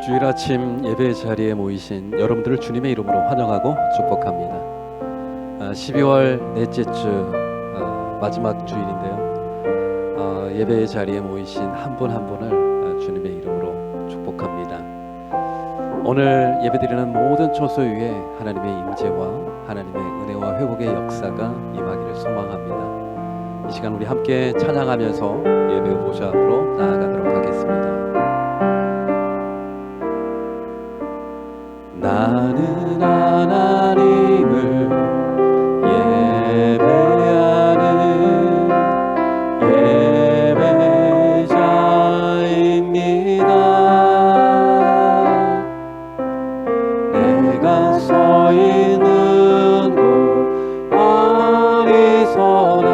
주일 아침 예배 자리에 모이신 여러분들을 주님의 이름으로 환영하고 축복합니다. 12월 넷째 주 마지막 주일인데요. 예배 자리에 모이신 한 분 한 분을 주님의 이름으로 축복합니다. 오늘 예배드리는 모든 처소 위에 하나님의 임재와 하나님의 은혜와 회복의 역사가 임하기를 소망합니다. 이 시간 우리 함께 찬양하면서 예배 보좌 앞으로 나아가도록 하겠습니다. 나는 하나님을 예배하는 예배자입니다. 내가 서 있는 곳 어디서나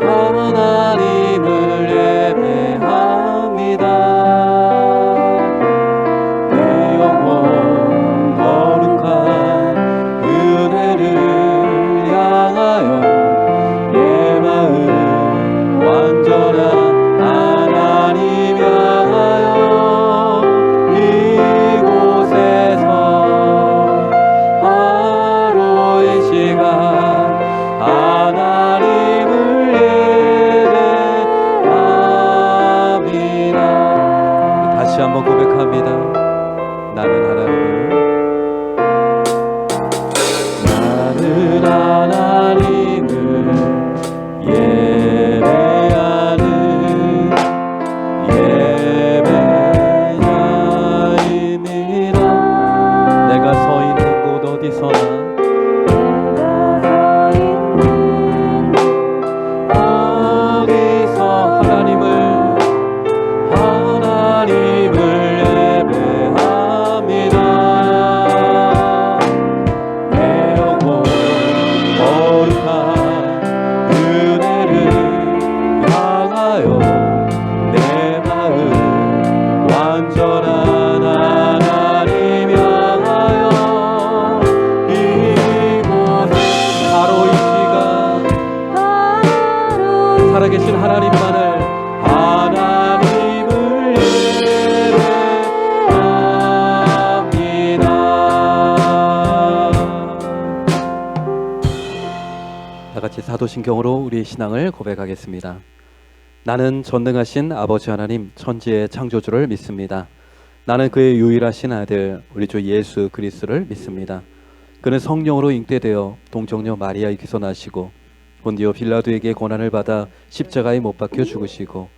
하나님을 예배합니다. 한번 고백합니다. 나는 하나님을 예배하는 예배자입니다. 내가 서 있는 곳 어디서나 살아계신 하나님을 예배합니다. 다같이 사도신경으로 우리의 신앙을 고백하겠습니다. 나는 전능하신 아버지 하나님 천지의 창조주를 믿습니다. 나는 그의 유일하신 아들 우리 주 예수 그리스도를 믿습니다. 그는 성령으로 잉태되어 동정녀 마리아에게서 나시고 본디오 빌라도에게 고난을 받아 십자가에 못 박혀 죽으시고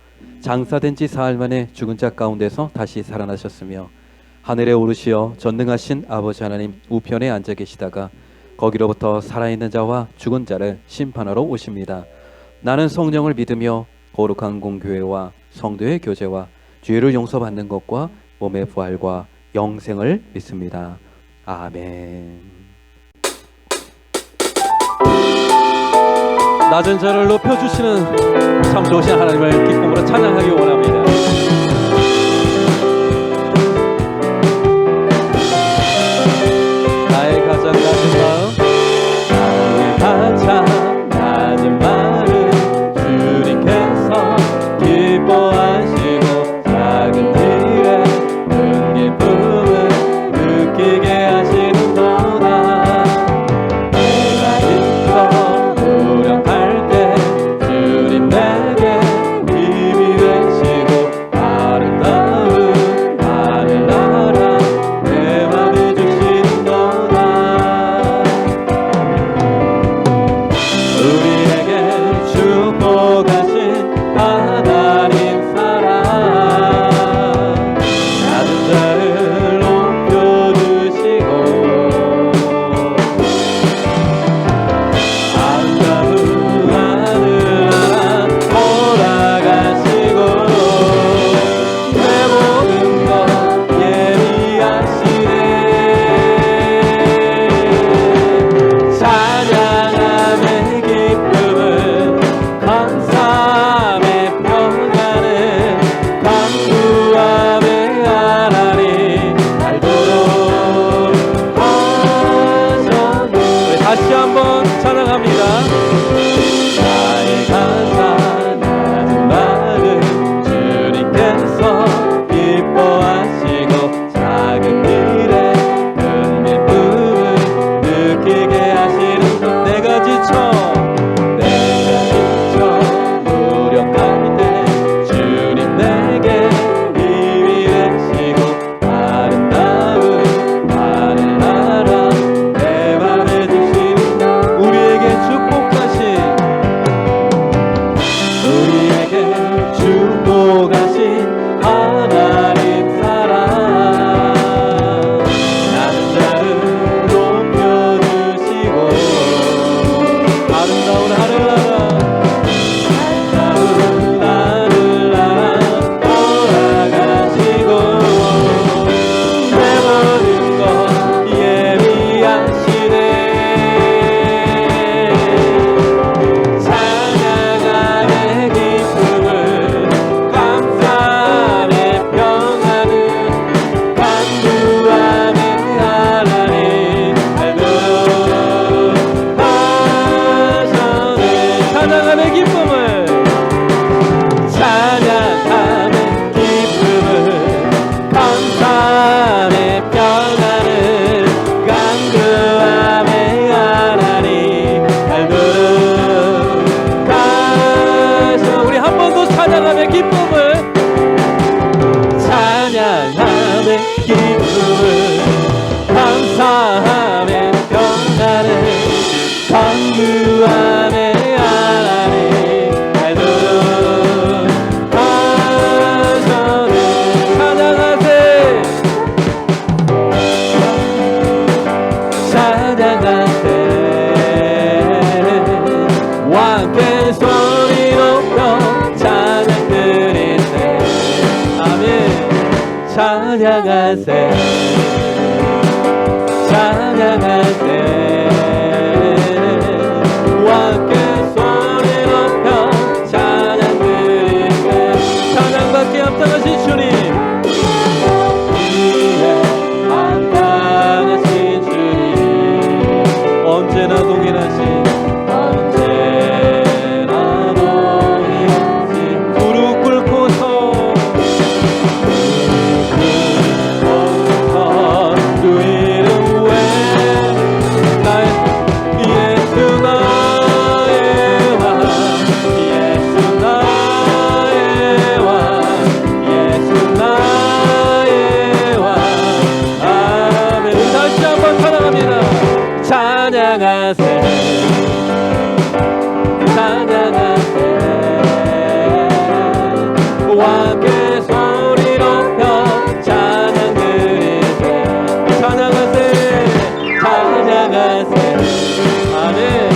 장사된 지 사흘 만에 죽은 자 가운데서 다시 살아나셨으며 하늘에 오르시어 전능하신 아버지 하나님 우편에 앉아 계시다가 거기로부터 살아있는 자와 죽은 자를 심판하러 오십니다. 나는 성령을 믿으며 거룩한 공교회와 성도의 교제와 죄를 용서받는 것과 몸의 부활과 영생을 믿습니다. 아멘. 낮은 자를 높여주시는 참 좋으신 하나님을 기쁨으로 찬양하기 원합니다. 나의 가장 낮은 마음, 나의 가장 낮은 마음 주님께서 기뻐하시고 작은 일에 큰 기쁨을 느끼게 하시는도다. 내가 힘써 노력할 때 주님 내게 힘이 되시고 찬양하세 찬양하세 함께 소리 높여 찬양 드리세 찬양받기 합당하신 주님 합당하신 주님 언제나 동일하신 찬양하세 찬양하세 함께 소리 높여 찬양 드리세 찬양하세 찬양하세 아멘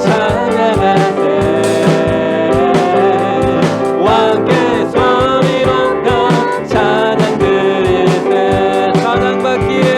찬양하세 함께 소리 높여 찬양 드리세 찬양받기에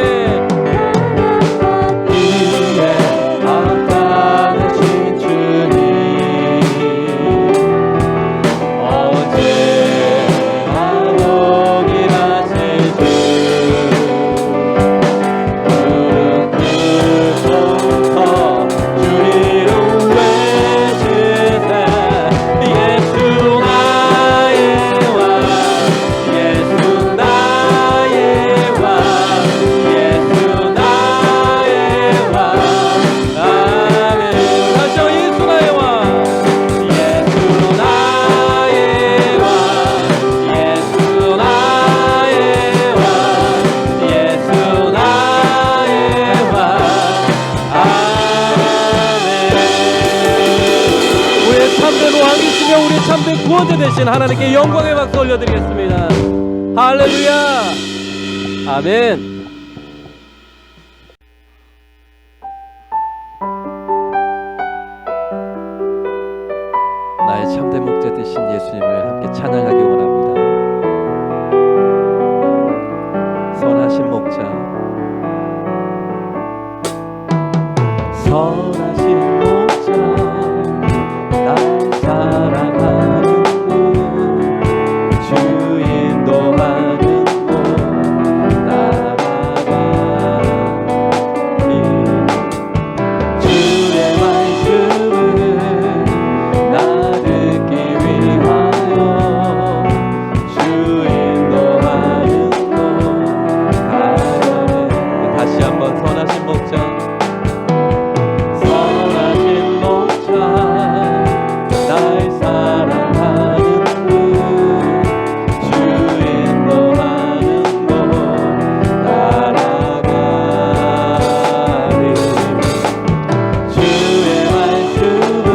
우리 참된 구원자 되신 하나님께 영광의 박수 올려드리겠습니다. 할렐루야 아멘. 나의 참된 목자 되신 예수님을 함께 찬양하기 원합니다. 선하신 목자 선하신 목자 날 사랑하는 분 주 인도하는 곳 나아가니 주의 말씀을 나 듣기 위하여 주 인도하는 곳 가려네. 다시 한번 선하신 목자 선하신 목자 날 사랑하는 분 주 인도하는 곳 따라가리 주의 말씀을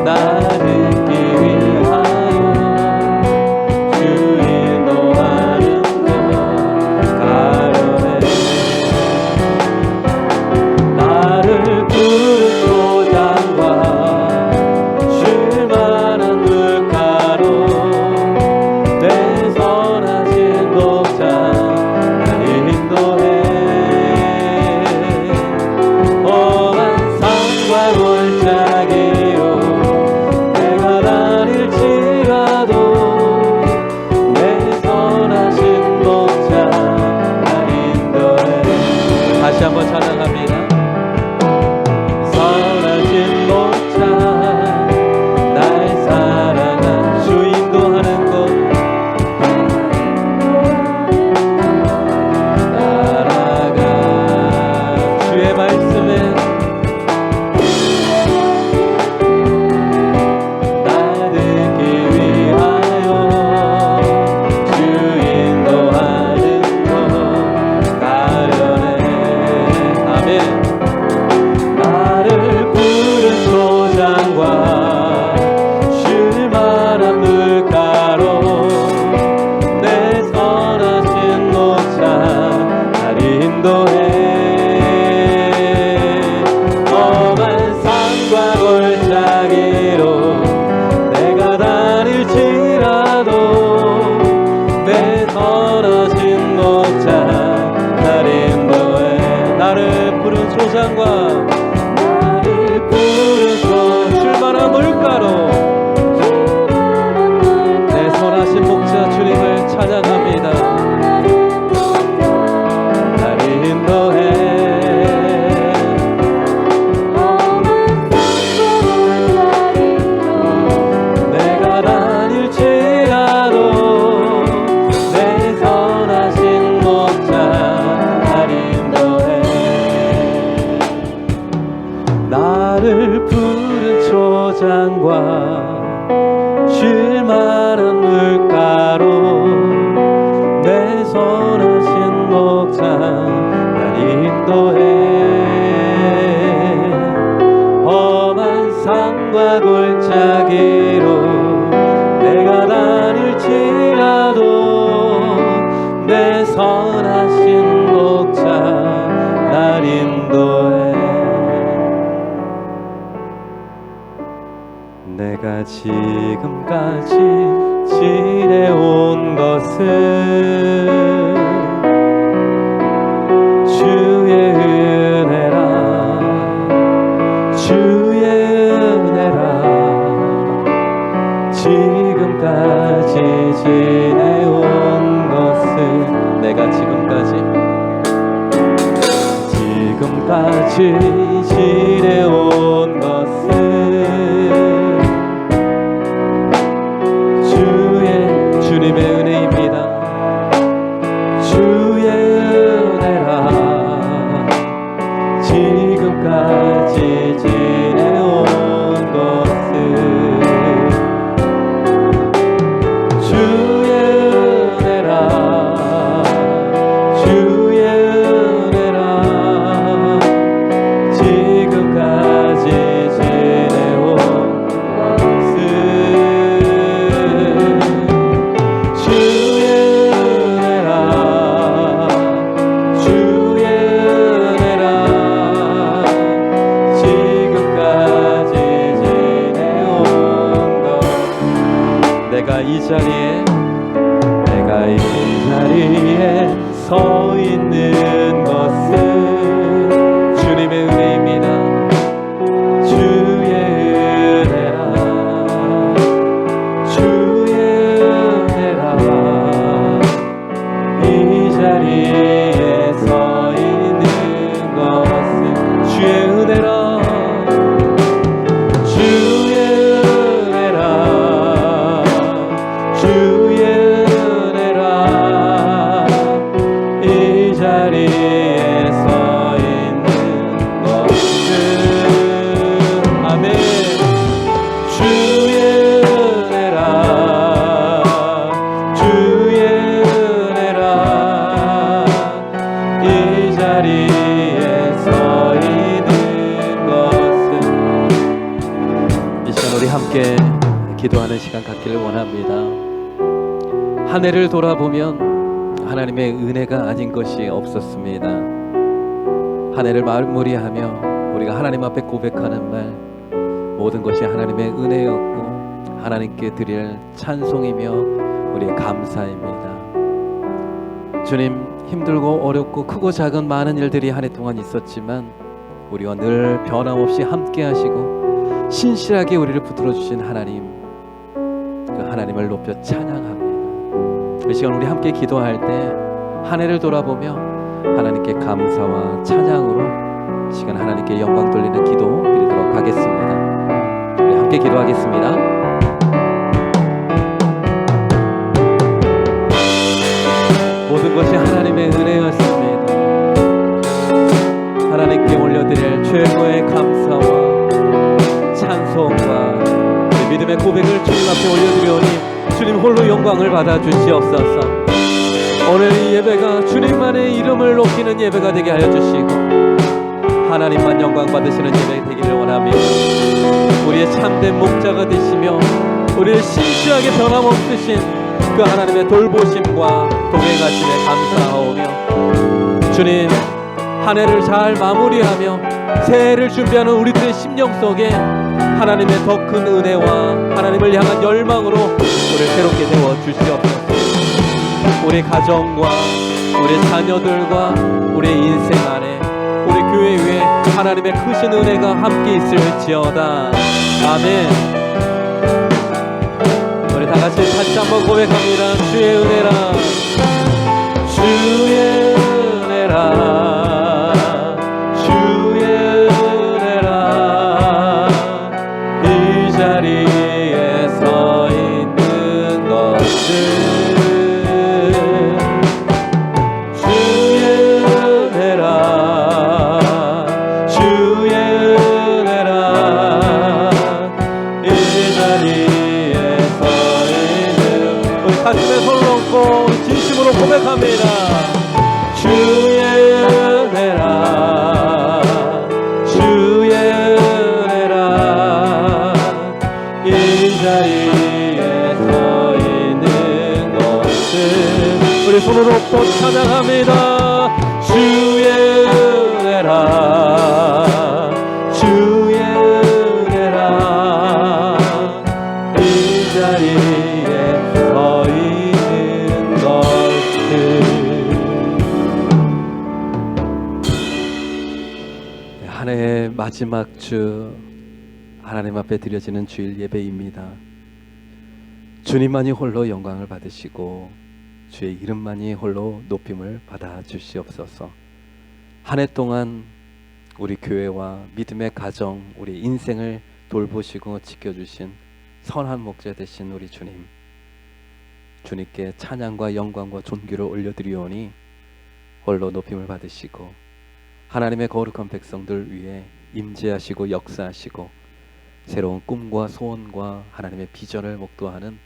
나 듣기 위하여 주 인도하는 곳 가려네. 나를 푸른 초장과 쉴만한 물가로 내 선하신 목자 날 인도해. 험한 산과 골짜기로 내가 다닐지라도 내 선하신 목자 날 인도해. 다시 한번 찬양합니다. 선하신 목자 날 사랑한 주 인도하는 곳 따라가 주의 말씀에 나 듣기 위하여 주 인도하는 곳 가려네. 잔과 쉴만한 물가로 내 선하신 목자 날 인도해. 험한 산과 골짜기로 내가 다닐지라도 내 선하신 목자 날 인도해. 내가 지금까지 지내온 것은 주의 은혜라, 주의 은혜라. 지금까지 지내온 것은 내가 지금까지 지내온 것은 주님의 은혜입니다. 주의 은혜라. 지금까지 지내온 것은 주의 은혜라. 주의 은혜라. 지금까지 지내온 것은 주의 은혜라. 주의 은혜라. 지금까지 지내온 것. 내가 이 자리에 서 있는 것은 주님의 은혜입니다. 주의 은혜라. 주의 은혜라. 이 자리에 서 있는 것은 주의 은혜라. 주의 은혜라. 주의 은혜라. 이 자리에 서 있는 것은 아멘. 주의 은혜라. 주의 은혜라. 이 자리에 서 있는 것은. 이 시간 우리 함께 기도하는 시간 갖기를 원합니다. 한 해를 돌아보면 하나님의 은혜가 아닌 것이 없었습니다. 한 해를 마무리하며 우리가 하나님 앞에 고백하는 말, 모든 것이 하나님의 은혜였고 하나님께 드릴 찬송이며 우리의 감사입니다. 주님, 힘들고 어렵고 크고 작은 많은 일들이 한 해 동안 있었지만 우리와 늘 변함없이 함께 하시고 신실하게 우리를 붙들어 주신 하나님, 그 하나님을 높여 찬양합니다. 이 시간 우리 함께 기도할 때 한 해를 돌아보며 하나님께 감사와 찬양으로 이 시간 하나님께 영광 돌리는 기도 드리도록 하겠습니다. 우리 함께 기도하겠습니다. 모든 것이 하나님의 은혜였습니다. 하나님께 올려드릴 최고의 감사와 찬송과 믿음의 고백을 주님 앞에 올려드려오니 주님 홀로 영광을 받아 주시옵소서. 오늘 이 예배가 주님만의 이름을 높이는 예배가 되게 하여 주시고 하나님만 영광 받으시는 예배 되기를 원합니다. 우리의 참된 목자가 되시며 우리를 신실하게 변함없으신 그 하나님의 돌보심과 동행하심에 감사하오며 주님, 한 해를 잘 마무리하며 새해를 준비하는 우리들의 심령 속에 하나님의 더 큰 은혜와 하나님을 향한 열망으로 우리를 새롭게 세워 주시옵소서. 우리 가정과 우리 자녀들과 우리 인생 안에 우리 교회 위에 하나님의 크신 은혜가 함께 있을지어다. 아멘. 우리 다 같이 다시 한번 고백합니다. 주의 은혜라. 주의 은혜라. 주의 은혜라. 이 자리에 서 있는 것을 이 자리에 서 있는 것은 우리 손을 높고 찬양합니다. 주의 은혜라 주의 은혜라 이 자리에 서 있는 것은 한 해의 마지막 주 하나님 앞에 드려지는 주일 예배입니다. 주님만이 홀로 영광을 받으시고 주의 이름만이 홀로 높임을 받아 주시옵소서. 한 해 동안 우리 교회와 믿음의 가정, 우리 인생을 돌보시고 지켜주신 선한 목자 되신 우리 주님, 주님께 찬양과 영광과 존귀를 올려드리오니 홀로 높임을 받으시고 하나님의 거룩한 백성들 위해 임재하시고 역사하시고 새로운 꿈과 소원과 하나님의 비전을 목도하는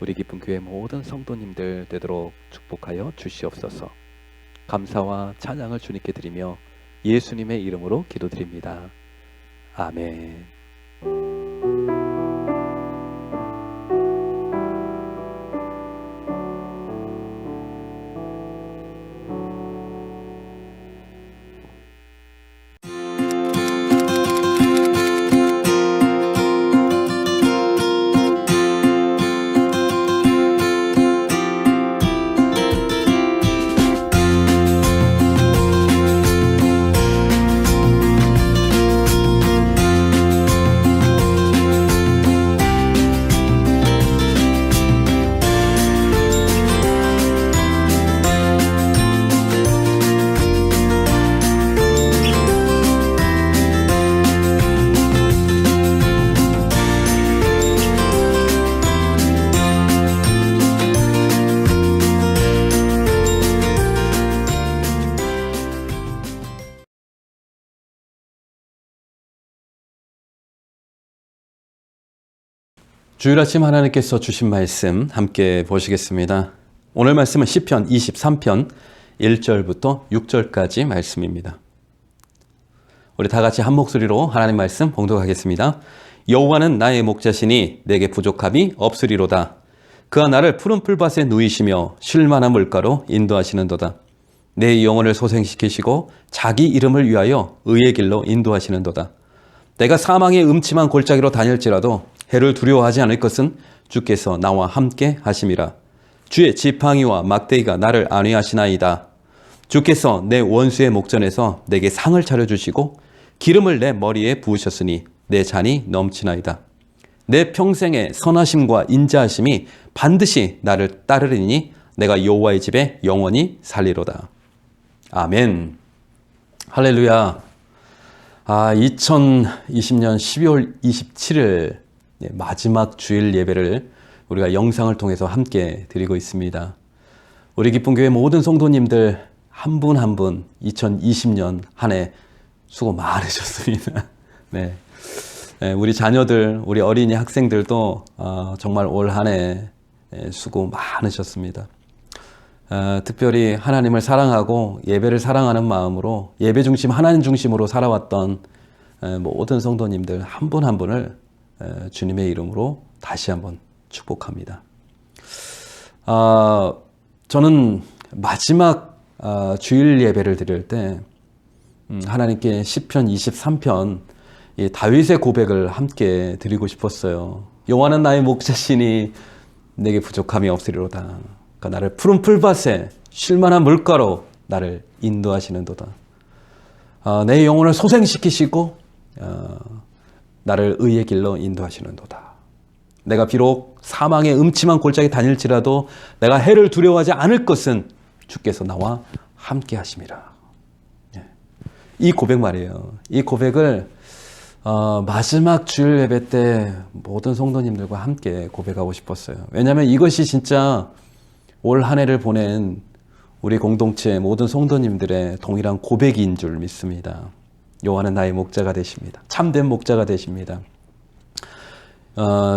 우리 기쁜 교회 모든 성도님들 되도록 축복하여 주시옵소서. 감사와 찬양을 주님께 드리며 예수님의 이름으로 기도드립니다. 아멘. 주일 아침 하나님께서 주신 말씀 함께 보시겠습니다. 오늘 말씀은 시편 23편 1절부터 6절까지 말씀입니다. 우리 다 같이 한 목소리로 하나님 말씀 봉독하겠습니다. 여호와는 나의 목자시니 내게 부족함이 없으리로다. 그가 나를 푸른 풀밭에 누이시며 쉴만한 물가로 인도하시는도다. 내 영혼을 소생시키시고 자기 이름을 위하여 의의 길로 인도하시는도다. 내가 사망의 음침한 골짜기로 다닐지라도 해를 두려워하지 않을 것은 주께서 나와 함께 하심이라. 주의 지팡이와 막대기가 나를 안위하시나이다. 주께서 내 원수의 목전에서 내게 상을 차려주시고 기름을 내 머리에 부으셨으니 내 잔이 넘치나이다. 내 평생의 선하심과 인자하심이 반드시 나를 따르리니 내가 여호와의 집에 영원히 살리로다. 아멘. 할렐루야. 2020년 12월 27일 마지막 주일 예배를 우리가 영상을 통해서 함께 드리고 있습니다. 우리 기쁜 교회 모든 성도님들 한 분 한 분 2020년 한 해 수고 많으셨습니다. 네. 우리 자녀들, 우리 어린이 학생들도 정말 올 한 해 수고 많으셨습니다. 특별히 하나님을 사랑하고 예배를 사랑하는 마음으로 예배 중심, 하나님 중심으로 살아왔던 모든 성도님들 한 분 한 분을 주님의 이름으로 다시 한번 축복합니다. 저는 마지막 주일 예배를 드릴 때 하나님께 시편 23편 이 다윗의 고백을 함께 드리고 싶었어요. 여호와는 나의 목자시니 내게 부족함이 없으리로다. 그러니까 나를 푸른 풀밭에 쉴만한 물가로 나를 인도하시는도다. 내 영혼을 소생시키시고 나를 의의 길로 인도하시는도다. 내가 비록 사망의 음침한 골짜기 다닐지라도 내가 해를 두려워하지 않을 것은 주께서 나와 함께 하심이라. 이 고백 말이에요. 이 고백을 마지막 주일 예배 때 모든 성도님들과 함께 고백하고 싶었어요. 왜냐하면 이것이 진짜 올 한 해를 보낸 우리 공동체 모든 성도님들의 동일한 고백인 줄 믿습니다. 여호와는 나의 목자가 되십니다. 참된 목자가 되십니다.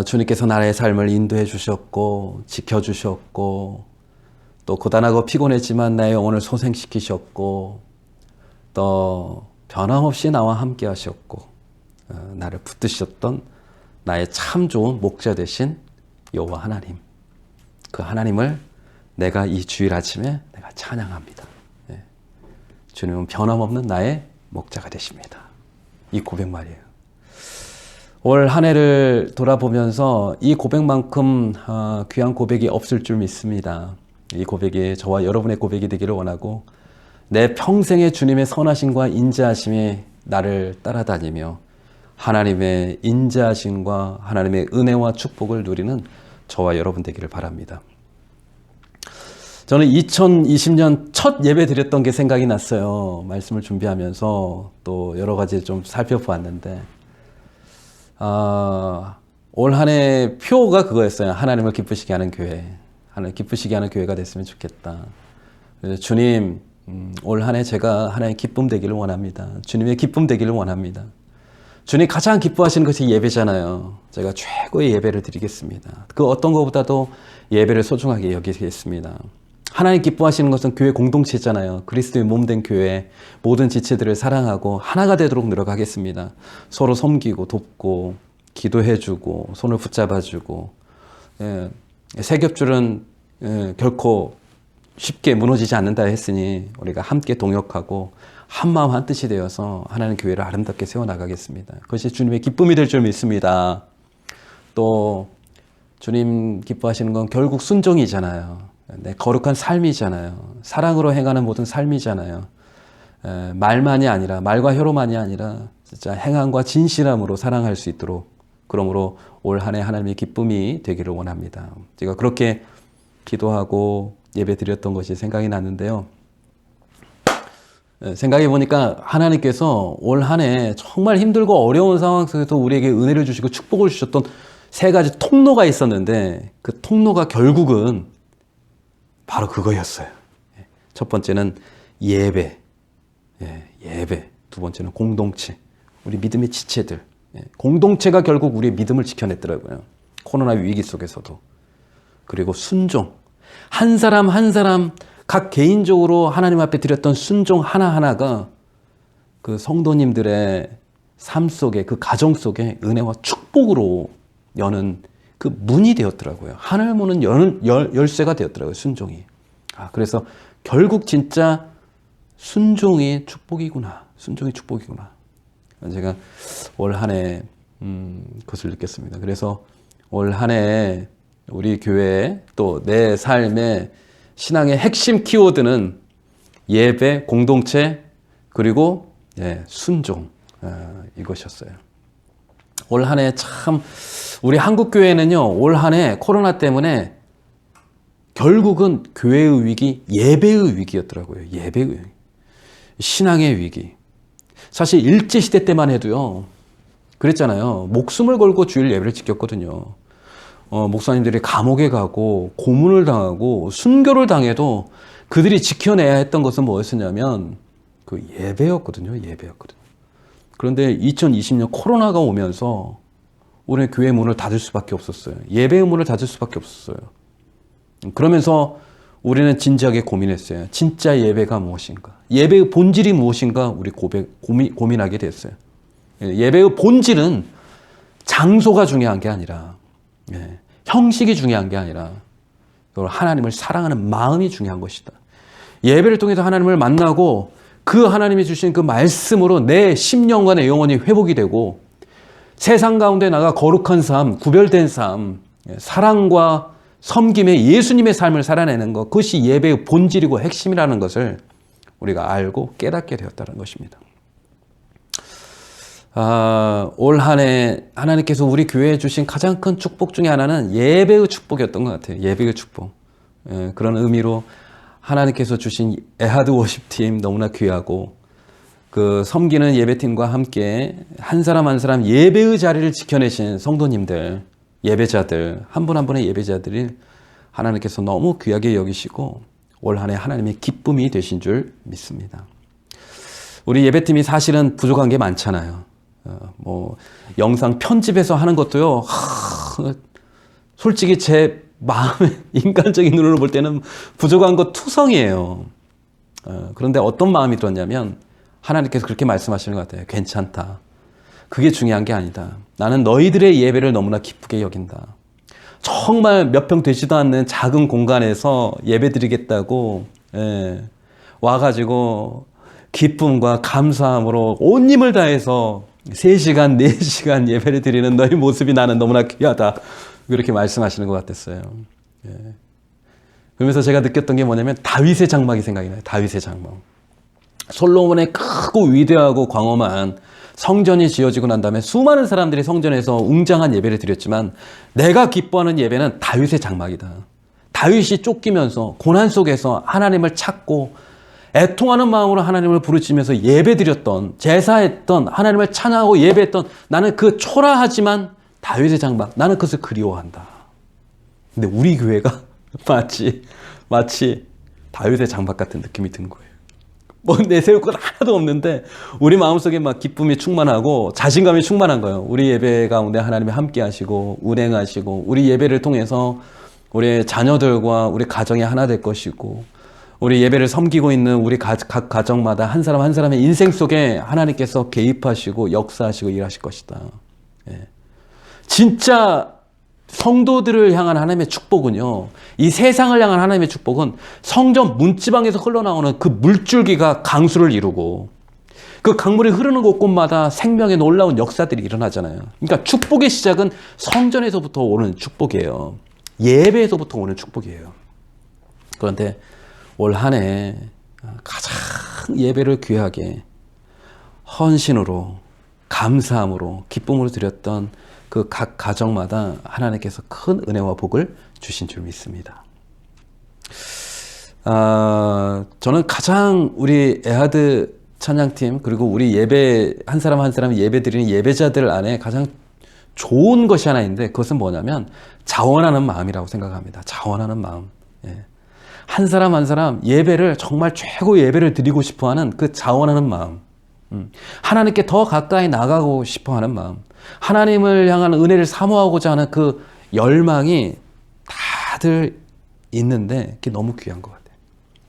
주님께서 나의 삶을 인도해 주셨고 지켜주셨고 또 고단하고 피곤했지만 나의 영혼을 소생시키셨고 또 변함없이 나와 함께 하셨고 나를 붙드셨던 나의 참 좋은 목자 되신 여호와 하나님, 그 하나님을 내가 이 주일 아침에 내가 찬양합니다. 네. 주님은 변함없는 나의 목자가 되십니다. 이 고백 말이에요. 올 한 해를 돌아보면서 이 고백만큼 귀한 고백이 없을 줄 믿습니다. 이 고백이 저와 여러분의 고백이 되기를 원하고, 내 평생의 주님의 선하심과 인자하심이 나를 따라다니며 하나님의 인자하심과 하나님의 은혜와 축복을 누리는 저와 여러분 되기를 바랍니다. 저는 2020년 첫 예배 드렸던 게 생각이 났어요. 말씀을 준비하면서 또 여러 가지 좀 살펴보았는데, 올 한 해 표가 그거였어요. 하나님을 기쁘시게 하는 교회. 하나님 기쁘시게 하는 교회가 됐으면 좋겠다. 그래서 주님, 올 한 해 제가 하나님의 기쁨 되기를 원합니다. 주님의 기쁨 되기를 원합니다. 주님 가장 기뻐하시는 것이 예배잖아요. 제가 최고의 예배를 드리겠습니다. 그 어떤 것보다도 예배를 소중하게 여기겠습니다. 하나님 기뻐하시는 것은 교회 공동체잖아요. 그리스도의 몸된 교회, 모든 지체들을 사랑하고 하나가 되도록 노력하겠습니다. 서로 섬기고 돕고 기도해주고 손을 붙잡아주고, 세 겹줄은 결코 쉽게 무너지지 않는다 했으니 우리가 함께 동역하고 한마음 한뜻이 되어서 하나님 교회를 아름답게 세워나가겠습니다. 그것이 주님의 기쁨이 될 줄 믿습니다. 또 주님 기뻐하시는 건 결국 순종이잖아요. 내 거룩한 삶이잖아요. 사랑으로 행하는 모든 삶이잖아요. 말만이 아니라, 말과 혀로만이 아니라 진짜 행함과 진실함으로 사랑할 수 있도록, 그러므로 올 한 해 하나님의 기쁨이 되기를 원합니다. 제가 그렇게 기도하고 예배 드렸던 것이 생각이 났는데요. 생각해 보니까 하나님께서 올 한 해 정말 힘들고 어려운 상황 속에서 우리에게 은혜를 주시고 축복을 주셨던 세 가지 통로가 있었는데, 그 통로가 결국은 바로 그거였어요. 첫 번째는 예배. 예배. 두 번째는 공동체. 우리 믿음의 지체들. 공동체가 결국 우리의 믿음을 지켜냈더라고요. 코로나 위기 속에서도. 그리고 순종. 한 사람 한 사람 각 개인적으로 하나님 앞에 드렸던 순종 하나하나가 그 성도님들의 삶 속에, 그 가정 속에 은혜와 축복으로 여는 그 문이 되었더라고요. 하늘 문은 열쇠가 되었더라고요. 순종이. 그래서 결국 진짜 순종이 축복이구나. 순종이 축복이구나. 제가 올 한 해 그것을 느꼈습니다. 그래서 올 한 해 우리 교회 또 내 삶의 신앙의 핵심 키워드는 예배, 공동체, 그리고 순종, 이것이었어요. 올 한 해 참 우리 한국교회는요, 올 한 해 코로나 때문에 결국은 교회의 위기, 예배의 위기였더라고요. 예배의 위기. 신앙의 위기. 사실 일제시대 때만 해도요, 그랬잖아요. 목숨을 걸고 주일 예배를 지켰거든요. 목사님들이 감옥에 가고 고문을 당하고 순교를 당해도 그들이 지켜내야 했던 것은 뭐였었냐면 그 예배였거든요. 예배였거든요. 그런데 2020년 코로나가 오면서 우리 교회 문을 닫을 수밖에 없었어요. 예배의 문을 닫을 수밖에 없었어요. 그러면서 우리는 진지하게 고민했어요. 진짜 예배가 무엇인가? 예배의 본질이 무엇인가? 우리 고민하게 됐어요. 예배의 본질은 장소가 중요한 게 아니라, 형식이 중요한 게 아니라 하나님을 사랑하는 마음이 중요한 것이다. 예배를 통해서 하나님을 만나고 그 하나님이 주신 그 말씀으로 내 심령과 내 영혼이 회복이 되고 세상 가운데 나가 거룩한 삶, 구별된 삶, 사랑과 섬김의 예수님의 삶을 살아내는 것, 그것이 예배의 본질이고 핵심이라는 것을 우리가 알고 깨닫게 되었다는 것입니다. 올 한 해 하나님께서 우리 교회에 주신 가장 큰 축복 중에 하나는 예배의 축복이었던 것 같아요. 예배의 축복. 그런 의미로 하나님께서 주신 에하드 워십팀 너무나 귀하고, 그 섬기는 예배팀과 함께 한 사람 한 사람 예배의 자리를 지켜내신 성도님들, 예배자들, 한 분 한 분의 예배자들이 하나님께서 너무 귀하게 여기시고 올 한 해 하나님의 기쁨이 되신 줄 믿습니다. 우리 예배팀이 사실은 부족한 게 많잖아요. 영상 편집해서 하는 것도요, 솔직히 제 마음의 인간적인 눈으로 볼 때는 부족한 것 투성이에요. 그런데 어떤 마음이 들었냐면 하나님께서 그렇게 말씀하시는 것 같아요. 괜찮다. 그게 중요한 게 아니다. 나는 너희들의 예배를 너무나 기쁘게 여긴다. 정말 몇 평 되지도 않는 작은 공간에서 예배 드리겠다고 와가지고 기쁨과 감사함으로 온 힘을 다해서 3시간, 4시간 예배를 드리는 너희 모습이 나는 너무나 귀하다. 그렇게 말씀하시는 것 같았어요. 그러면서 제가 느꼈던 게 뭐냐면 다윗의 장막이 생각이 나요. 다윗의 장막. 솔로몬의 크고 위대하고 광엄한 성전이 지어지고 난 다음에 수많은 사람들이 성전에서 웅장한 예배를 드렸지만 내가 기뻐하는 예배는 다윗의 장막이다. 다윗이 쫓기면서 고난 속에서 하나님을 찾고 애통하는 마음으로 하나님을 부르짖으면서 예배드렸던, 제사했던, 하나님을 찬양하고 예배했던 나는 그 초라하지만 다윗의 장막, 나는 그것을 그리워한다. 근데 우리 교회가 마치 다윗의 장막 같은 느낌이 드는 거예요. 뭐 내세울 것 하나도 없는데 우리 마음속에 막 기쁨이 충만하고 자신감이 충만한 거예요. 우리 예배 가운데 하나님이 함께 하시고 운행하시고 우리 예배를 통해서 우리 자녀들과 우리 가정이 하나 될 것이고 우리 예배를 섬기고 있는 우리 각 가정마다 한 사람 한 사람의 인생 속에 하나님께서 개입하시고 역사하시고 일하실 것이다. 진짜 성도들을 향한 하나님의 축복은요, 이 세상을 향한 하나님의 축복은 성전 문지방에서 흘러나오는 그 물줄기가 강수를 이루고 그 강물이 흐르는 곳곳마다 생명의 놀라운 역사들이 일어나잖아요. 그러니까 축복의 시작은 성전에서부터 오는 축복이에요. 예배에서부터 오는 축복이에요. 그런데 올 한 해 가장 예배를 귀하게 헌신으로 감사함으로 기쁨으로 드렸던 그 각 가정마다 하나님께서 큰 은혜와 복을 주신 줄 믿습니다. 저는 가장 우리 에하드 찬양팀 그리고 우리 예배 한 사람 한 사람 예배 드리는 예배자들 안에 가장 좋은 것이 하나 있는데 그것은 뭐냐면 자원하는 마음이라고 생각합니다. 자원하는 마음. 한 사람 한 사람 예배를 정말 최고 예배를 드리고 싶어하는 그 자원하는 마음. 하나님께 더 가까이 나가고 싶어하는 마음. 하나님을 향한 은혜를 사모하고자 하는 그 열망이 다들 있는데 그게 너무 귀한 것 같아요.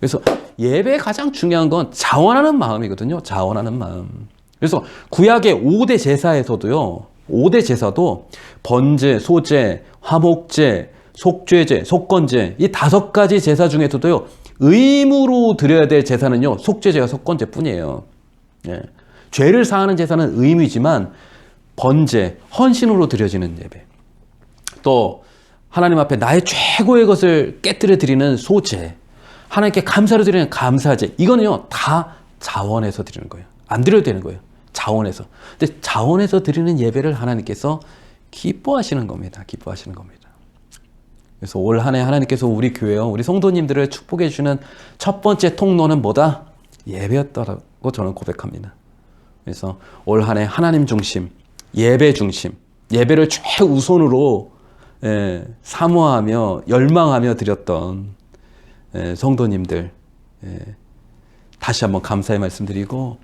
그래서 예배의 가장 중요한 건 자원하는 마음이거든요. 자원하는 마음. 그래서 구약의 5대 제사에서도요. 5대 제사도 번제, 소제, 화목제, 속죄제, 속건제 이 5가지 제사 중에서도요. 의무로 드려야 될 제사는요. 속죄제와 속건제뿐이에요. 죄를 사하는 제사는 의무이지만 번제, 헌신으로 드려지는 예배. 또 하나님 앞에 나의 최고의 것을 깨뜨려 드리는 소제. 하나님께 감사로 드리는 감사제. 이거는요. 다 자원해서 드리는 거예요. 안 드려도 되는 거예요. 자원해서. 근데 자원해서 드리는 예배를 하나님께서 기뻐하시는 겁니다. 기뻐하시는 겁니다. 그래서 올 한 해 하나님께서 우리 교회와 우리 성도님들을 축복해 주시는 첫 번째 통로는 뭐다? 예배였다고 저는 고백합니다. 그래서 올 한 해 하나님 중심, 예배 중심, 예배를 최우선으로 사모하며 열망하며 드렸던 성도님들 다시 한번 감사의 말씀드리고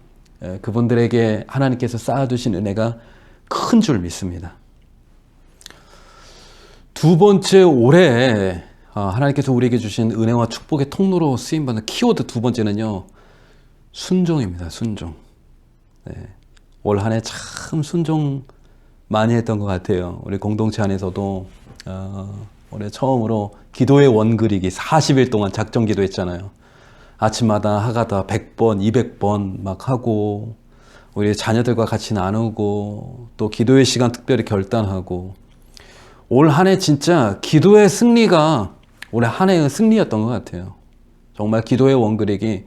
그분들에게 하나님께서 쌓아두신 은혜가 큰 줄 믿습니다. 두 번째 올해 하나님께서 우리에게 주신 은혜와 축복의 통로로 쓰임받는 키워드 두 번째는요. 순종입니다. 순종. 올 한 해 참 순종 많이 했던 것 같아요. 우리 공동체 안에서도 올해 처음으로 기도의 원그리기 40일 동안 작정 기도했잖아요. 아침마다 하가다 100번, 200번 막 하고 우리 자녀들과 같이 나누고 또 기도의 시간 특별히 결단하고 올 한 해 진짜 기도의 승리가 올해 한 해의 승리였던 것 같아요. 정말 기도의 원그리기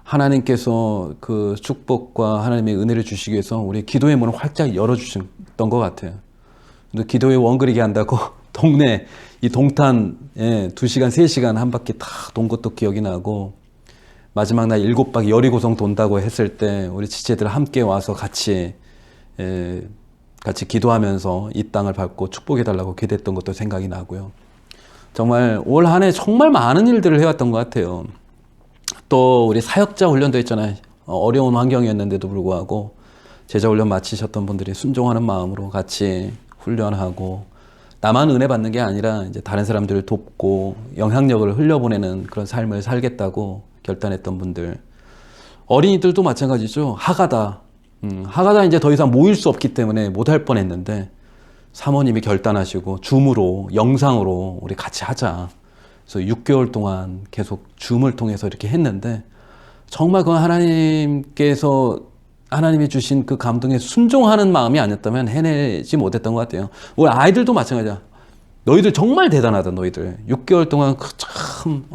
하나님께서 그 축복과 하나님의 은혜를 주시기 위해서 우리 기도의 문을 활짝 열어주셨던 것 같아요. 기도의 원그리기 한다고 동네 이 동탄 2시간 3시간 한 바퀴 다 돈 것도 기억이 나고 마지막 날 7바퀴 여리고성 돈다고 했을 때 우리 지체들 함께 와서 같이 기도하면서 이 땅을 밟고 축복해달라고 기도했던 것도 생각이 나고요. 정말 올 한 해 정말 많은 일들을 해왔던 것 같아요. 또 우리 사역자 훈련도 했잖아요. 어려운 환경이었는데도 불구하고 제자 훈련 마치셨던 분들이 순종하는 마음으로 같이 훈련하고 나만 은혜 받는 게 아니라 이제 다른 사람들을 돕고 영향력을 흘려보내는 그런 삶을 살겠다고 결단했던 분들. 어린이들도 마찬가지죠. 하가다. 하가다 이제 더 이상 모일 수 없기 때문에 못할 뻔했는데 사모님이 결단하시고 줌으로 영상으로 우리 같이 하자. 그래서 6개월 동안 계속 줌을 통해서 이렇게 했는데 정말 그 하나님이 주신 그 감동에 순종하는 마음이 아니었다면 해내지 못했던 것 같아요. 우리 아이들도 마찬가지야. 너희들 정말 대단하다. 너희들 6개월 동안 참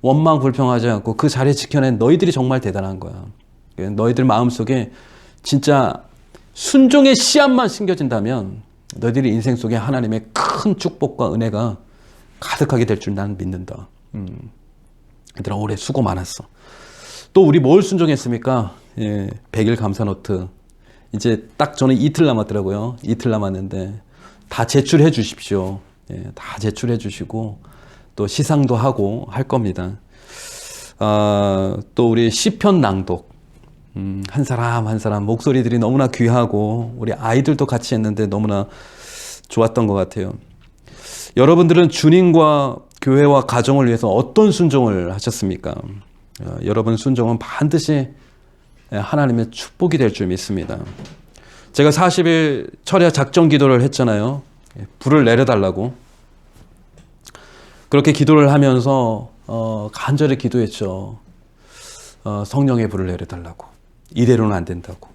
원망 불평하지 않고 그 자리에 지켜낸 너희들이 정말 대단한 거야. 너희들 마음속에 진짜 순종의 씨앗만 심겨진다면 너희들이 인생 속에 하나님의 큰 축복과 은혜가 가득하게 될 줄 나는 믿는다. 얘들아 올해 수고 많았어. 또 우리 뭘 순종했습니까? 100일 감사 노트. 이제 딱 저는 이틀 남았더라고요. 이틀 남았는데 다 제출해 주십시오. 다 제출해 주시고 또 시상도 하고 할 겁니다. 또 우리 시편 낭독. 한 사람 한 사람 목소리들이 너무나 귀하고 우리 아이들도 같이 했는데 너무나 좋았던 것 같아요. 여러분들은 주님과 교회와 가정을 위해서 어떤 순종을 하셨습니까? 여러분 순종은 반드시 하나님의 축복이 될 줄 믿습니다. 제가 40일 철야 작정 기도를 했잖아요. 불을 내려달라고. 그렇게 기도를 하면서 간절히 기도했죠. 성령의 불을 내려달라고. 이대로는 안 된다고.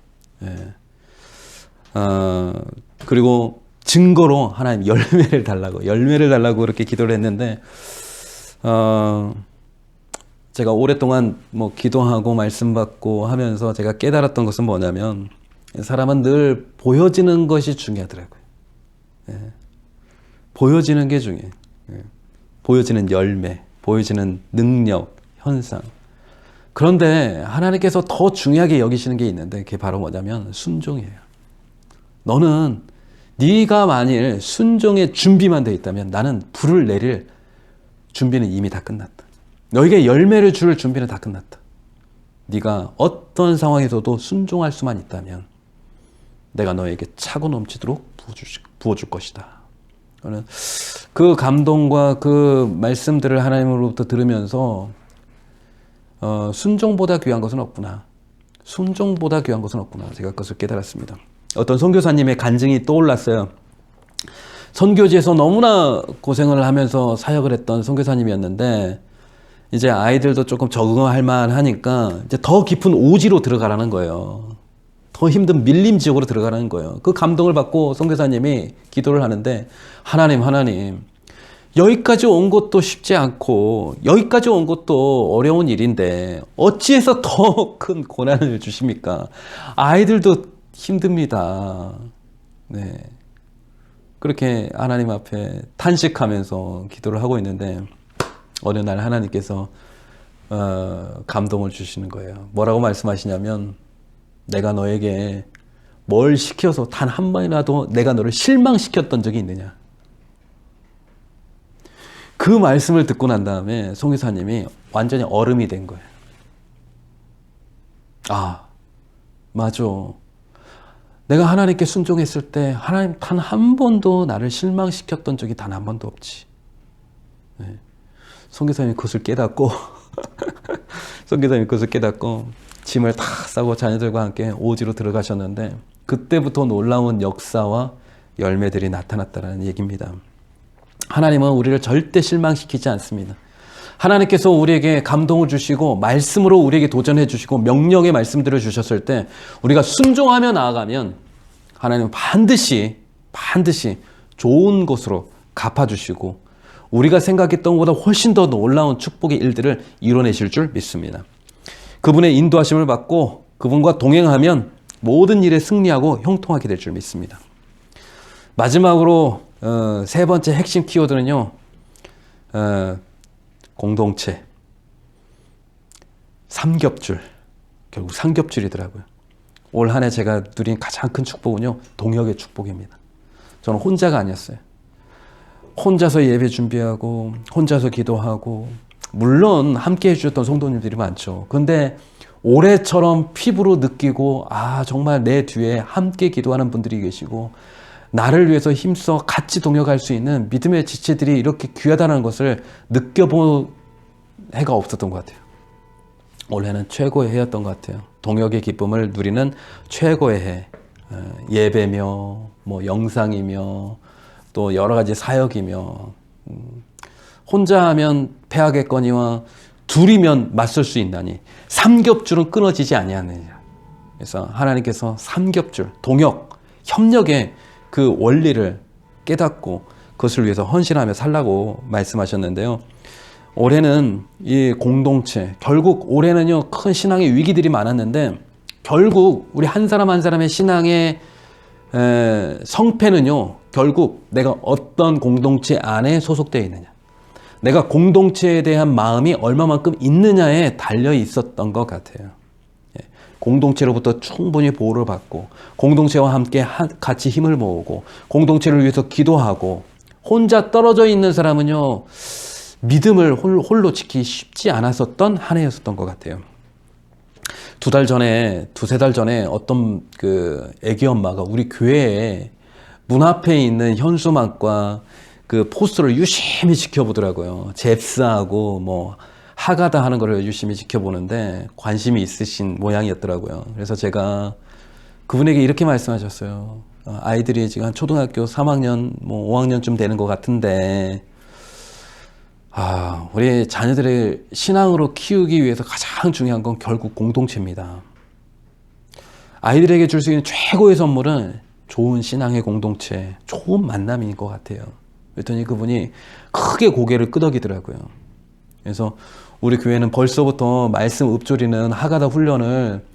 그리고 증거로 하나님 열매를 달라고 그렇게 기도를 했는데 제가 오랫동안 뭐 기도하고 말씀 받고 하면서 제가 깨달았던 것은 뭐냐면 사람은 늘 보여지는 것이 중요하더라고요. 보여지는 게 중요해요. 보여지는 열매, 보여지는 능력, 현상. 그런데 하나님께서 더 중요하게 여기시는 게 있는데 그게 바로 뭐냐면 순종이에요. 너는 네가 만일 순종의 준비만 돼 있다면 나는 불을 내릴 준비는 이미 다 끝났다. 너에게 열매를 줄 준비는 다 끝났다. 네가 어떤 상황에서도 순종할 수만 있다면 내가 너에게 차고 넘치도록 부어줄 것이다. 저는 그 감동과 그 말씀들을 하나님으로부터 들으면서 순종보다 귀한 것은 없구나. 순종보다 귀한 것은 없구나. 제가 그것을 깨달았습니다. 어떤 선교사님의 간증이 떠올랐어요. 선교지에서 너무나 고생을 하면서 사역을 했던 선교사님이었는데 이제 아이들도 조금 적응할 만하니까 이제 더 깊은 오지로 들어가라는 거예요. 더 힘든 밀림 지역으로 들어가라는 거예요. 그 감동을 받고 선교사님이 기도를 하는데 하나님 여기까지 온 것도 쉽지 않고 여기까지 온 것도 어려운 일인데 어찌해서 더 큰 고난을 주십니까? 아이들도 힘듭니다. 네. 그렇게 하나님 앞에 탄식하면서 기도를 하고 있는데 어느 날 하나님께서 감동을 주시는 거예요. 뭐라고 말씀하시냐면 내가 너에게 뭘 시켜서 단 한 번이라도 내가 너를 실망시켰던 적이 있느냐? 그 말씀을 듣고 난 다음에 선교사님이 완전히 얼음이 된 거예요. 아, 맞아. 내가 하나님께 순종했을 때 하나님 단 한 번도 나를 실망시켰던 적이 단 한 번도 없지. 네. 선교사님이 그것을 깨닫고 짐을 다 싸고 자녀들과 함께 오지로 들어가셨는데 그때부터 놀라운 역사와 열매들이 나타났다는 얘기입니다. 하나님은 우리를 절대 실망시키지 않습니다. 하나님께서 우리에게 감동을 주시고 말씀으로 우리에게 도전해 주시고 명령의 말씀들을 주셨을 때 우리가 순종하며 나아가면 하나님은 반드시 좋은 것으로 갚아주시고 우리가 생각했던 것보다 훨씬 더 놀라운 축복의 일들을 이뤄내실 줄 믿습니다. 그분의 인도하심을 받고 그분과 동행하면 모든 일에 승리하고 형통하게 될 줄 믿습니다. 마지막으로 세 번째 핵심 키워드는요. 공동체. 삼겹줄. 결국 삼겹줄이더라고요. 올 한 해 제가 누린 가장 큰 축복은요. 동역의 축복입니다. 저는 혼자가 아니었어요. 혼자서 예배 준비하고 혼자서 기도하고 물론 함께 해주셨던 성도님들이 많죠. 그런데 올해처럼 피부로 느끼고 정말 내 뒤에 함께 기도하는 분들이 계시고 나를 위해서 힘써 같이 동역할 수 있는 믿음의 지체들이 이렇게 귀하다는 것을 느껴본 해가 없었던 것 같아요. 올해는 최고의 해였던 것 같아요. 동역의 기쁨을 누리는 최고의 해. 예배며 뭐 영상이며 또 여러 가지 사역이며 혼자 하면 패하겠거니와 둘이면 맞설 수 있나니 삼겹줄은 끊어지지 아니하느냐. 그래서 하나님께서 삼겹줄, 동역, 협력의 그 원리를 깨닫고 그것을 위해서 헌신하며 살라고 말씀하셨는데요. 올해는 이 공동체, 결국 올해는요 큰 신앙의 위기들이 많았는데 결국 우리 한 사람 한 사람의 신앙의 성패는요 결국 내가 어떤 공동체 안에 소속되어 있느냐, 내가 공동체에 대한 마음이 얼마만큼 있느냐에 달려 있었던 것 같아요. 공동체로부터 충분히 보호를 받고 공동체와 함께 같이 힘을 모으고 공동체를 위해서 기도하고, 혼자 떨어져 있는 사람은요 믿음을 홀로 지키기 쉽지 않았었던 한 해였었던 것 같아요. 두세 달 전에 어떤 그 애기 엄마가 우리 교회에 문 앞에 있는 현수막과 그 포스터를 유심히 지켜보더라고요. 잽스하고 뭐 하가다 하는 거를 유심히 지켜보는데 관심이 있으신 모양이었더라고요. 그래서 제가 그분에게 이렇게 말씀하셨어요. 아이들이 지금 한 초등학교 3학년, 뭐 5학년쯤 되는 것 같은데, 우리 자녀들의 신앙으로 키우기 위해서 가장 중요한 건 결국 공동체입니다. 아이들에게 줄 수 있는 최고의 선물은 좋은 신앙의 공동체, 좋은 만남인 것 같아요. 그랬더니 그분이 크게 고개를 끄덕이더라고요. 그래서 우리 교회는 벌써부터 말씀 읊조리는 하가다 훈련을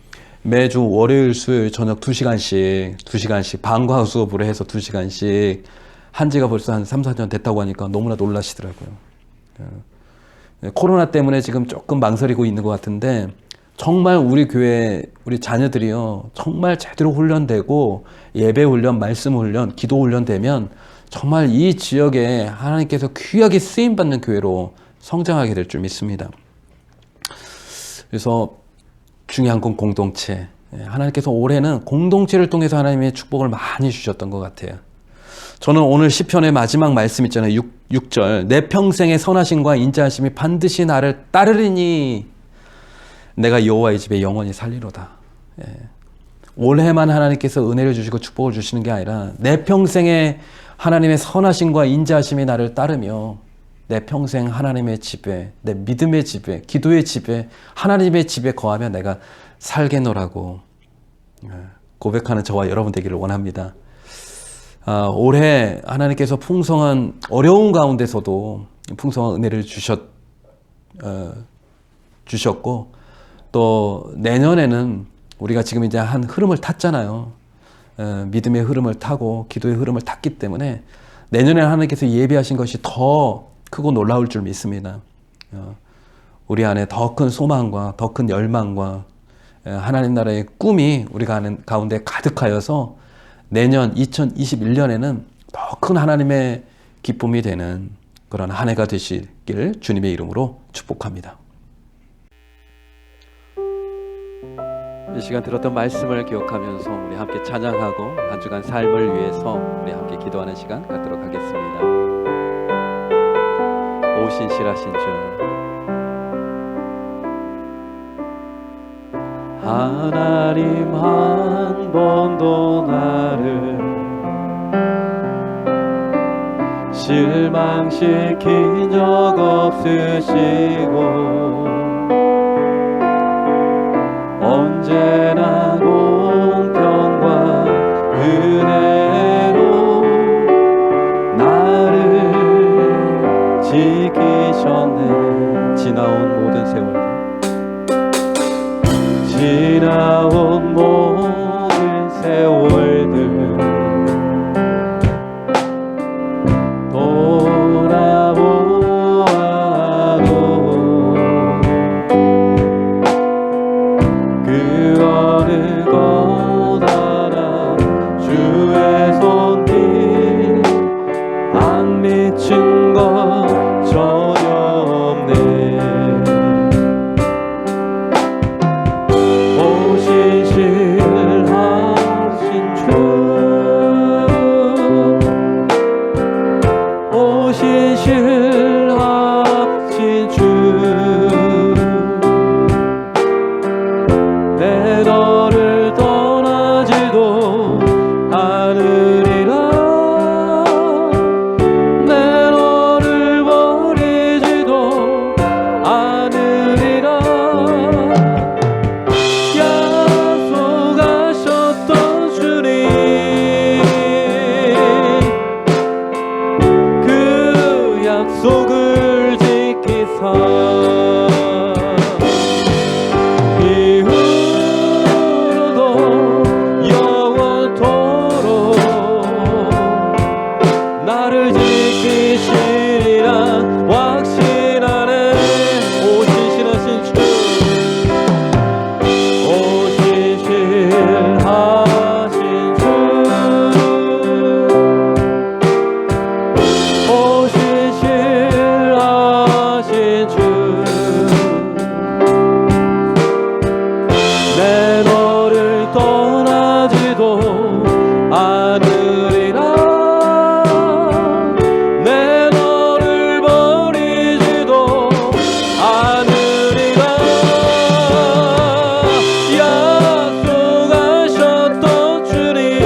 매주 월요일, 수요일 저녁 2시간씩 방과후 수업으로 해서 2시간씩 한 지가 벌써 한 3, 4년 됐다고 하니까 너무나 놀라시더라고요. 코로나 때문에 지금 조금 망설이고 있는 것 같은데, 정말 우리 교회 우리 자녀들이요 정말 제대로 훈련되고 예배 훈련, 말씀 훈련, 기도 훈련 되면 정말 이 지역에 하나님께서 귀하게 쓰임받는 교회로 성장하게 될 줄 믿습니다. 그래서 중요한 건 공동체. 하나님께서 올해는 공동체를 통해서 하나님의 축복을 많이 주셨던 것 같아요. 저는 오늘 시편의 마지막 말씀 있잖아요. 6절. 내 평생의 선하심과 인자하심이 반드시 나를 따르리니 내가 여호와의 집에 영원히 살리로다. 올해만 하나님께서 은혜를 주시고 축복을 주시는 게 아니라 내 평생에 하나님의 선하심과 인자하심이 나를 따르며 내 평생 하나님의 집에, 내 믿음의 집에, 기도의 집에, 하나님의 집에 거하며 내가 살겠노라고 고백하는 저와 여러분 되기를 원합니다. 올해 하나님께서 풍성한 어려운 가운데서도 풍성한 은혜를 주셨고, 또 내년에는 우리가 지금 이제 한 흐름을 탔잖아요. 믿음의 흐름을 타고 기도의 흐름을 탔기 때문에 내년에 하나님께서 예비하신 것이 더 크고 놀라울 줄 믿습니다. 우리 안에 더 큰 소망과 더 큰 열망과 하나님 나라의 꿈이 우리 가운데 가득하여서 내년 2021년에는 더 큰 하나님의 기쁨이 되는 그런 한 해가 되시길 주님의 이름으로 축복합니다. 이 시간 들었던 말씀을 기억하면서 우리 함께 찬양하고 한 주간 삶을 위해서 우리 함께 기도하는 시간 갖도록 하겠습니다. 오 신실하신 주, 하나님 한 번도 나를 실망시킨 적 없으시고 언제나 공평과 은혜로 나를 지키셨네. 지나온 모든 세월들 돌아보아도 그 어느 것 하나 주의 손길 안 미친 것 전혀 없네. 신실하신 주 약속을 지키사 이후로도 영원토록 나를 지키시리라 확신하네. 오 신실하신 주, 오 신실하신 주, 오 신실하신 주, 내 너를 떠나지도 않으리라. 내 너를 버리지도 않으리라. 약속하셨던 주님,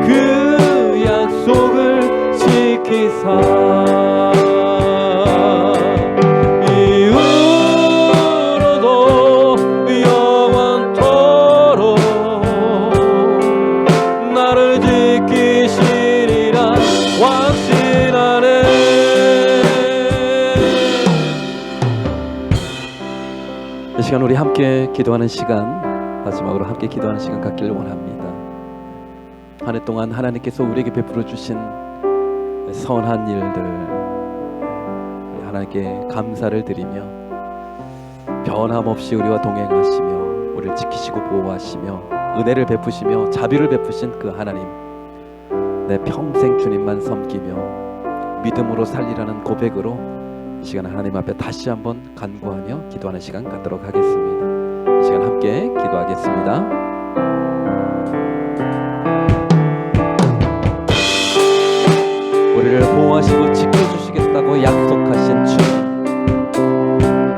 그 약속을 지키사 이후로도 영원토록 나를 지키시리라 확신하네. 이 시간 우리 함께 기도하는 시간, 마지막으로 함께 기도하는 시간 갖기를 원합니다. 한 해 동안 하나님께서 우리에게 베풀어 주신 선한 일들, 우리 하나님께 감사를 드리며 변함없이 우리와 동행하시며 우리를 지키시고 보호하시며 은혜를 베푸시며 자비를 베푸신 그 하나님, 내 평생 주님만 섬기며 믿음으로 살리라는 고백으로 이 시간 하나님 앞에 다시 한번 간구하며 기도하는 시간 갖도록 하겠습니다. 이 시간 함께 기도하겠습니다. 우리를 보호하시고 지켜주시겠다고 약속하신 주님,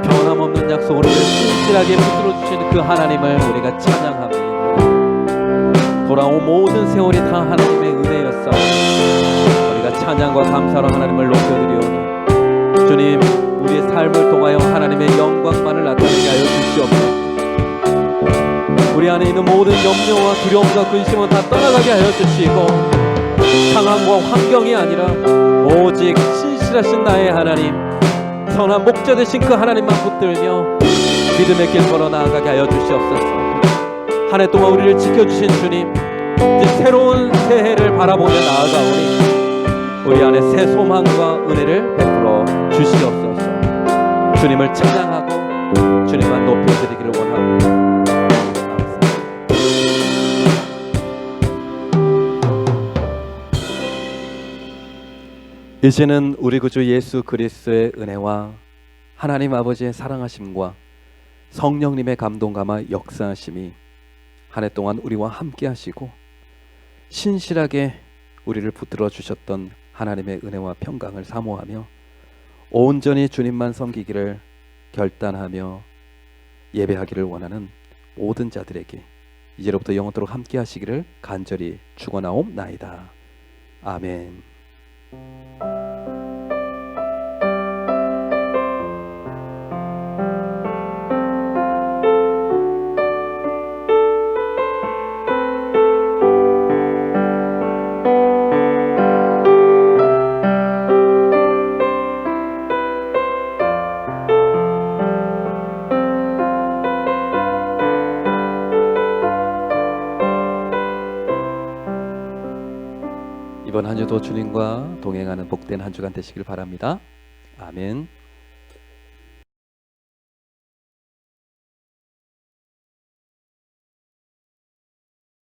변함없는 약속, 우리를 신실하게 붙들어 주시는 그 하나님을 우리가 찬양합니다. 돌아온 모든 세월이 다 하나님의 은혜였사오니 우리가 찬양과 감사로 하나님을 높여드리오니 주님, 우리의 삶을 통하여 하나님의 영광만을 나타내게 하여 주시옵소서. 우리 안에 있는 모든 염려와 두려움과 근심은 다 떠나가게 하여 주시고 상황과 환경이 아니라 오직 신실하신 나의 하나님, 선한 목자 되신 그 하나님만 붙들며 믿음의 길 걸어 나아가게 하여 주시옵소서. 한 해 동안 우리를 지켜주신 주님, 이제 새로운 새해를 바라보며 나아가오니 우리 안에 새 소망과 은혜를 베풀어 주시옵소서. 주님을 찬양하고 주님만 높여드리기를 원합니다. 이제는 우리 구주 예수 그리스도의 은혜와 하나님 아버지의 사랑하심과 성령님의 감동감화 역사하심이 한 해 동안 우리와 함께 하시고 신실하게 우리를 붙들어 주셨던 하나님의 은혜와 평강을 사모하며 온전히 주님만 섬기기를 결단하며 예배하기를 원하는 모든 자들에게 이제로부터 영원토록 함께 하시기를 간절히 축원하옵나이다. 아멘. 이번 한 주도 주님과 동행하는 복된 한 주간 되시길 바랍니다. 아멘.